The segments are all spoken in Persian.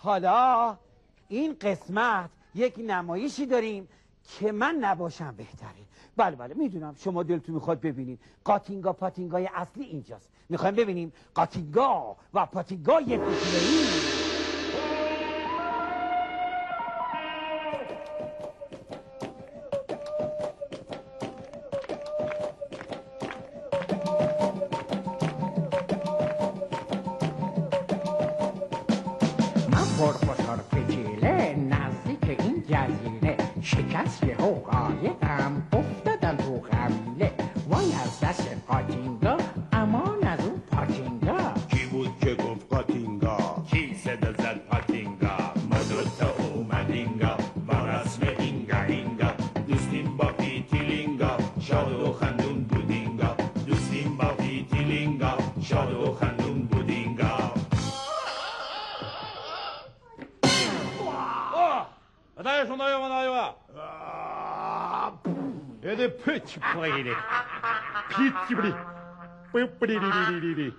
حالا این قسمت یک نمایشی داریم که من نباشم بهتره. بله میدونم شما دلتون میخواد ببینید قاتینگا پاتینگای اصلی اینجاست. میخوایم ببینیم قاتینگا و پاتینگای فوتبالی. شکست یه قایقم افتادم تو قبیله وای از دست قاتینگا امان از اون پاتینگا. کی بود که گفت قاتینگا؟ کی صدا زد پاتینگا؟ ما دوتا اومدینگا با رسم اینگا اینگا دوستیم با پیتیلینگا شاد و خندون بودینگا دوستیم با پیتیلینگا شاد و خندون بودینگا. Attention d'ailleurs, on arrive là. Et des petits poilets. Petits blés. Pipidididididi.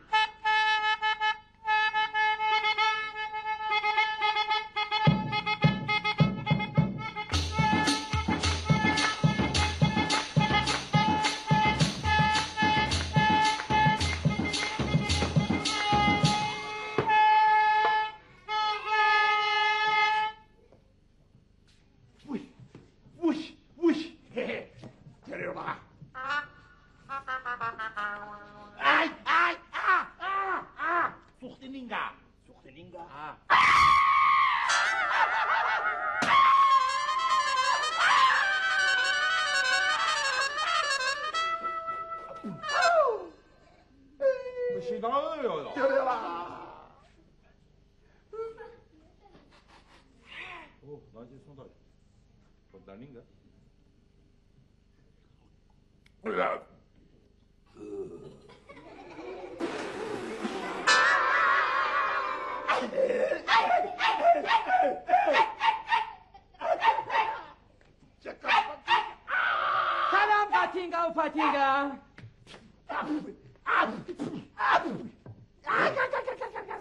سلام قاتینگا و پاتینگا.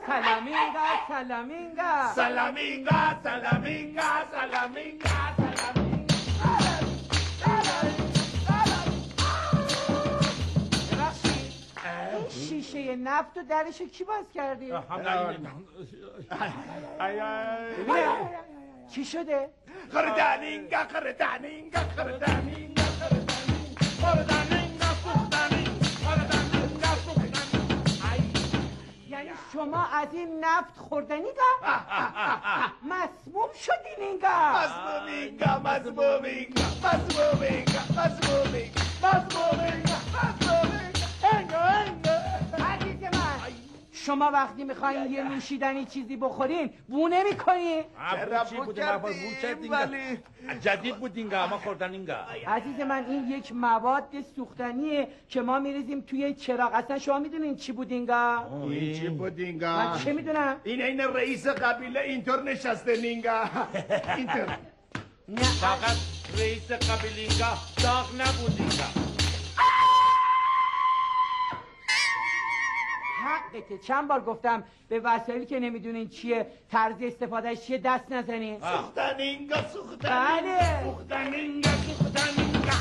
سلامینگا سلامینگا سلامینگا سلامینگا سلامینگا شیشه نفت و درش کی باز کردی؟ چی شده؟ خردانینگا خردانینگا خردانینگا خردانینگا خردانینگا یعنی شما از این نفت خوردنیگا؟ مسموم شدینینگا؟ مسمومینگا مسمومینگا مسمومینگا مسمومینگا مسمومینگا مسمومینگا. عزیز من شما وقتی میخواین یه نوشیدنی چیزی بخورین بو نمی‌کنین؟ چرا بو کردیم ولی جدید بودینگا ما خوردنینگا. عزیز من این یک مواد سوختنیه که ما میریزیم توی چراغ. اصلا شما میدونین چی بودینگا؟ این چی بودینگا؟ من چه میدونم؟ این رئیس قبیله اینطور نشسته نینگا اینطور. نه فقط رئیس قبیلینگا داغ نبودینگا. حقته. چند بار گفتم به وسایلی که نمیدونین چیه طرز استفادهش چیه دست نزنین. سوختنینگا بله. سوختنینگا سوختنینگا.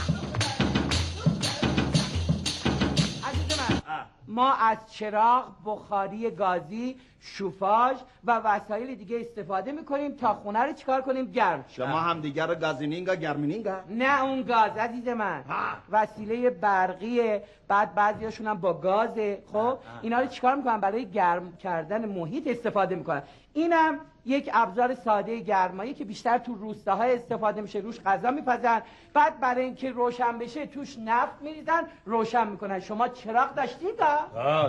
عزیز من ما از چراغ، بخاری گازی، شوفاژ و وسایل دیگه استفاده میکنیم تا خونه رو چیکار کنیم؟ گرم. شما هم دیگر رو گازینینگا گرمینینگا؟ نه اون گاز عزیز من وسیله برقیه. بعد بعضیاشون هم با گازه. خب اینا رو چیکار میکنن؟ برای گرم کردن محیط استفاده میکنن. اینم یک ابزار ساده گرمایی که بیشتر تو روستاها استفاده میشه. روش غذا میپزن. بعد برای اینکه روشن بشه توش نفت میریزن روشن میکنن. شما چراغ داشتینگا؟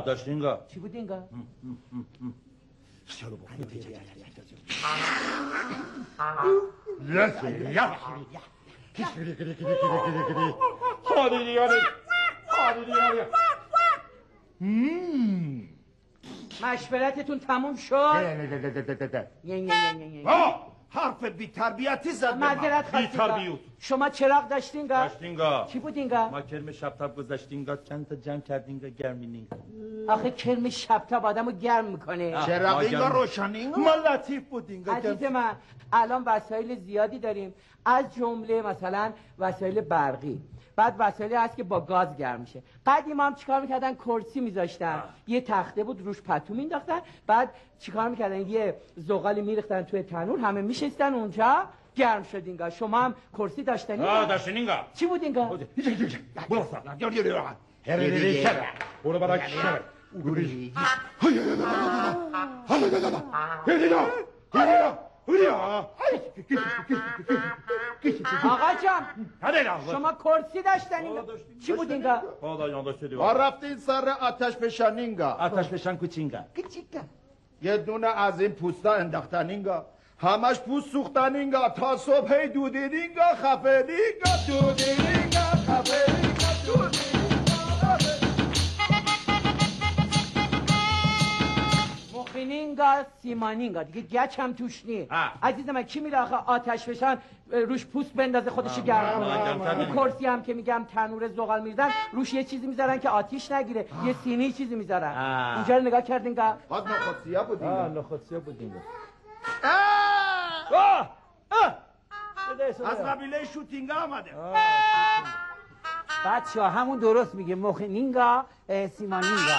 داشتینگا. چی بودینگا؟ مشورتتون تموم شد؟ حرف بی تربیتی زد به من. معذرت خواهید بی‌تربیت. شما چراغ داشتینگا؟ داشتینگا چی بودینگا؟ ما کرم شبتاب گذاشتینگا چند تا جمع کردینگا گرمینینگا آخه کرم شبتاب آدمو گرم میکنه. چراغینگا روشنینگا ما لطیف بودینگا عزیز من الان وسایل زیادی داریم، از جمله مثلا وسایل برقی، بعد وسایلی هست که با گاز گرم میشه. قدیم هم چیکار میکردن؟ کرسی میذاشتن، یه تخته بود روش پتو مینداختن، بعد چیکار میکردن؟ یه زغالی میریختن توی تنور، همه میشستن اونجا گرم شدینگا. شما هم کرسی داشتنینگا؟ داشتینگا چی بودینگا؟ برو برای شب آقا جان شما کرسی داشتنینگا؟ چی بودینگا؟ ما رفتیم سر آتش فشانینگا. آتش بشن کوچینگا یه دونه از این پوستا انداختنینگا، همش پوست سوختنینگا تا صبح دودینینگا خفنینگا دودینینگا خفنینگا دودینینگا. مخینینگا سیمانینگا دیگه گچ هم توش نی. عزیز من کی میره آخه آتش بشن روش پوست بندازه خودشو گرم کنه؟ کرسی هم که میگم تنور زغال میردن روش یه چیزی میذارن که آتیش نگیره، یه سینی چیزی میذارن. اینجا رو نگاه کردینگا؟ باز نخودسیا بودینگا. نخودسیا بودینگا از قبیله شوتینگا آمده. بچه ها همون درست میگه، مخنینگا سیمانینگا.